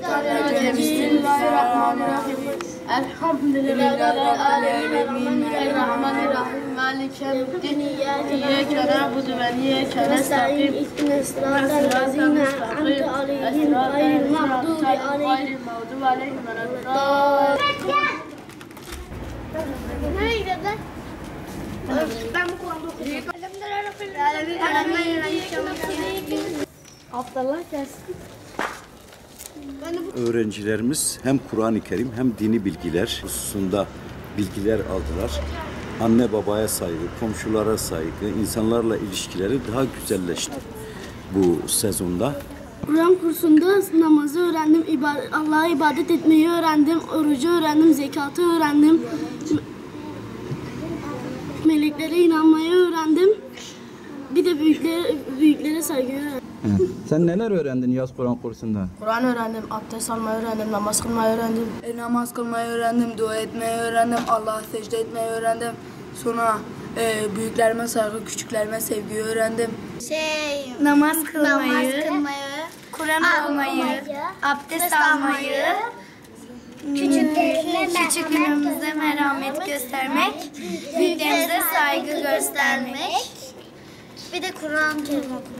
Mineşşeytanirracim. Bismillahirrahmanirrahim. Elhamdülillahirrahmanirrahim. Maliki yevmiddin. İyyâke na'budu ve iyyâke nestaîn. İhdinas sıratal lezîne en'amte aleyhim gayril mağdûbi aleyhim ve leddâllîn. Nereye gidiyorsun? Ben bu Kur'an'da okuyacağım. Haftalar dersin. Öğrencilerimiz hem Kur'an-ı Kerim hem dini bilgiler hususunda bilgiler aldılar. Anne babaya saygı, komşulara saygı, insanlarla ilişkileri daha güzelleşti bu sezonda. Kur'an kursunda namazı öğrendim, Allah'a ibadet etmeyi öğrendim, orucu öğrendim, zekatı öğrendim, meleklere inanmayı öğrendim, bir de büyüklere saygıyı öğrendim. Sen neler öğrendin yaz Kur'an kursunda? Kur'an öğrendim, abdest almayı öğrendim, namaz kılmayı öğrendim. Namaz kılmayı öğrendim, dua etmeyi öğrendim, Allah'a secde etmeyi öğrendim. Sonra büyüklerime saygı, küçüklerime sevgiyi öğrendim. Namaz kılmayı, Kur'an okumayı, abdest almayı, küçüklerimize merhamet göstermek, büyüklerimize saygı göstermek, bir de Kur'an-ı Kerim okumak.